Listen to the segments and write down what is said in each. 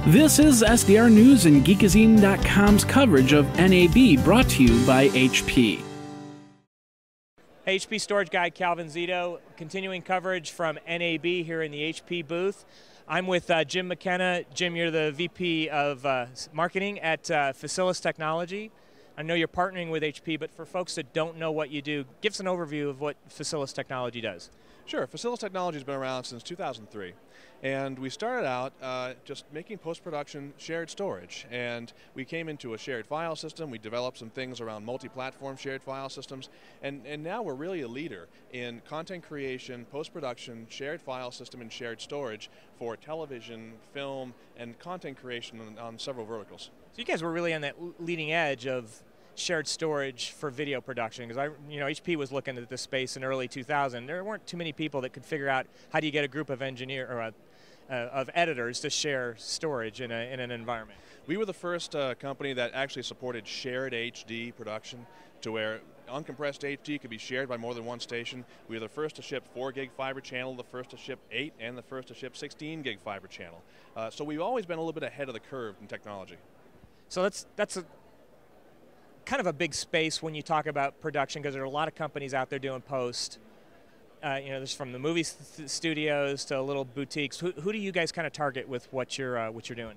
This is SDR News and Geekazine.com's coverage of NAB, brought to you by HP. HP storage guy Calvin Zito, continuing coverage from NAB here in the HP booth. I'm with Jim McKenna. Jim, you're the VP of Marketing at Facilis Technology. I know you're partnering with HP, but for folks that don't know what you do, give us an overview of what Facilis Technology does. Sure. Facilis Technology has been around since 2003, and we started out just making post-production shared storage, and we came into a shared file system. We developed some things around multi-platform shared file systems, and now we're really a leader in content creation, post-production, shared file system, and shared storage for television, film, and content creation on several verticals. So you guys were really on that leading edge of shared storage for video production, because HP was looking at this space in early 2000. There weren't too many people that could figure out how do you get a group of of editors to share storage in an environment. We were the first company that actually supported shared HD production, to where uncompressed HD could be shared by more than one station. We were the first to ship 4 gig fiber channel, the first to ship 8, and the first to ship 16 gig fiber channel. So we've always been a little bit ahead of the curve in technology. So that's a kind of a big space when you talk about production, because there are a lot of companies out there doing post. There's from the movie studios to little boutiques. Who do you guys kind of target with what you're doing?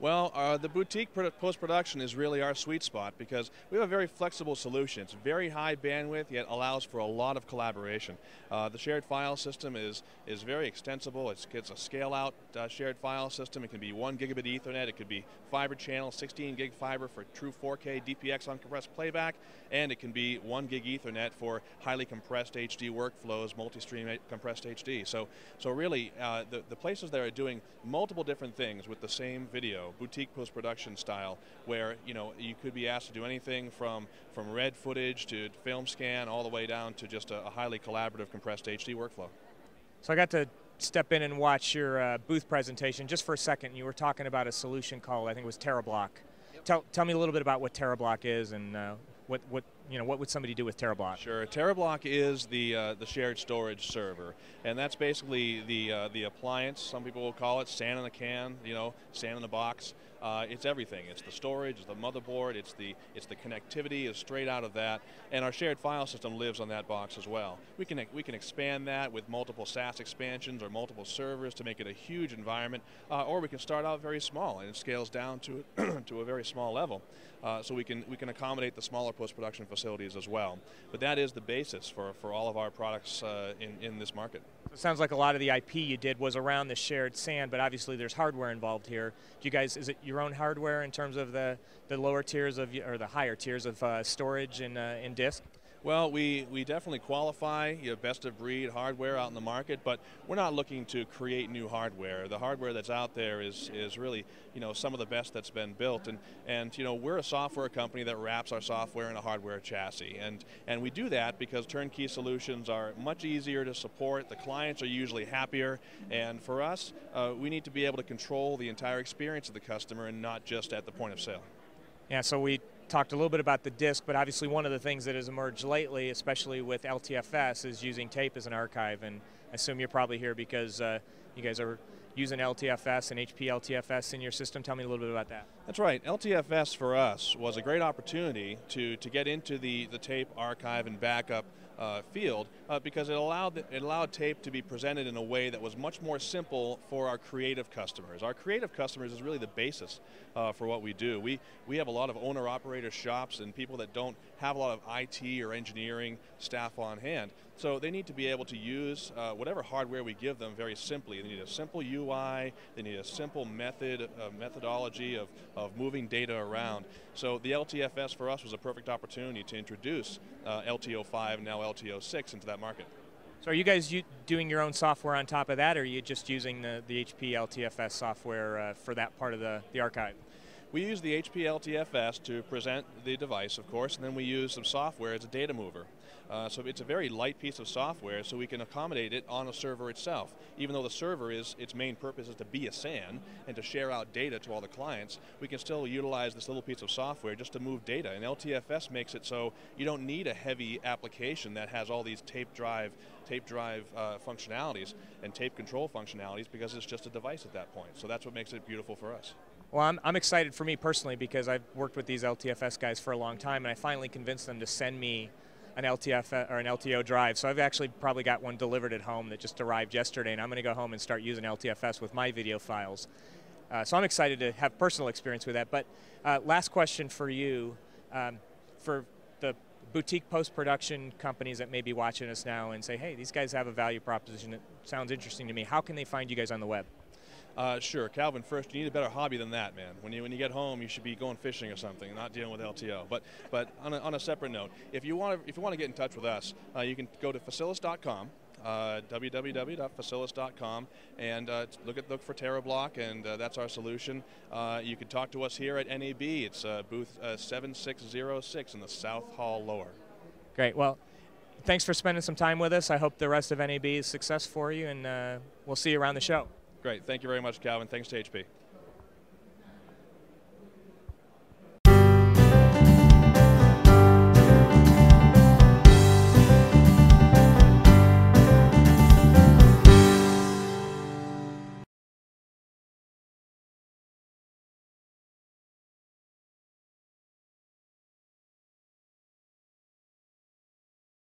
Well, the boutique post-production is really our sweet spot, because we have a very flexible solution. It's very high bandwidth, yet allows for a lot of collaboration. The shared file system is very extensible. It's a scale-out shared file system. It can be 1 gigabit Ethernet. It could be fiber channel, 16 gig fiber for true 4K DPX uncompressed playback, and it can be 1 gig Ethernet for highly compressed HD workflows, multi-stream compressed HD. So really, the places that are doing multiple different things with the same video, boutique post-production style, where you could be asked to do anything from red footage to film scan, all the way down to just a highly collaborative compressed HD workflow. So I got to step in and watch your booth presentation just for a second. You were talking about a solution called, I think it was TerraBlock. Yep. Tell me a little bit about what TerraBlock is, and what would somebody do with TerraBlock? Sure. TerraBlock is the shared storage server, and that's basically the appliance. Some people will call it sand in a can, sand in a box. It's everything. It's the storage, it's the motherboard, it's the connectivity is straight out of that, and our shared file system lives on that box as well. We can expand that with multiple SAS expansions or multiple servers to make it a huge environment, or we can start out very small and it scales down to to a very small level. So we can accommodate the smaller post-production facilities as well. But that is the basis for all of our products in this market. It sounds like a lot of the IP you did was around the shared SAN, but obviously there's hardware involved here. Do you guys, is it your own hardware in terms of the lower tiers of, or the higher tiers of storage in disk? Well, we definitely qualify best of breed hardware out in the market, but we're not looking to create new hardware. The hardware that's out there is really some of the best that's been built, and we're a software company that wraps our software in a hardware chassis, and we do that because turnkey solutions are much easier to support. The clients are usually happier, and for us, we need to be able to control the entire experience of the customer and not just at the point of sale. Yeah, so we talked a little bit about the disk, but obviously one of the things that has emerged lately, especially with LTFS, is using tape as an archive, and I assume you're probably here because you guys are using LTFS and HP LTFS in your system. Tell me a little bit about that. That's right. LTFS for us was a great opportunity to get into the tape archive and backup field, because it allowed tape to be presented in a way that was much more simple for our creative customers. Our creative customers is really the basis for what we do. We have a lot of owner-operator shops and people that don't have a lot of IT or engineering staff on hand. So they need to be able to use whatever hardware we give them very simply. They need a simple UI, they need a simple methodology of moving data around. So the LTFS for us was a perfect opportunity to introduce LTO5 and now LTO6 into that market. So are you guys doing your own software on top of that, or are you just using the HP LTFS software for that part of the archive? We use the HP LTFS to present the device, of course, and then we use some software as a data mover. So it's a very light piece of software, so we can accommodate it on a server itself. Even though the server its main purpose is to be a SAN and to share out data to all the clients, we can still utilize this little piece of software just to move data. And LTFS makes it so you don't need a heavy application that has all these tape drive functionalities and tape control functionalities, because it's just a device at that point. So that's what makes it beautiful for us. Well, I'm excited for me personally, because I've worked with these LTFS guys for a long time, and I finally convinced them to send me an LTFS or an LTO drive. So I've actually probably got one delivered at home that just arrived yesterday, and I'm going to go home and start using LTFS with my video files. So I'm excited to have personal experience with that. But last question for you, for the boutique post-production companies that may be watching us now and say, hey, these guys have a value proposition that sounds interesting to me. How can they find you guys on the web? Sure, Calvin. First, you need a better hobby than that, man. When you get home, you should be going fishing or something, not dealing with LTO. But on a separate note, if you want to get in touch with us, you can go to facilis.com, www.facilis.com, and look for TerraBlock, and that's our solution. You can talk to us here at NAB. It's booth 7606 in the South Hall Lower. Great. Well, thanks for spending some time with us. I hope the rest of NAB is a success for you, and we'll see you around the show. Great. Thank you very much, Calvin. Thanks to HP.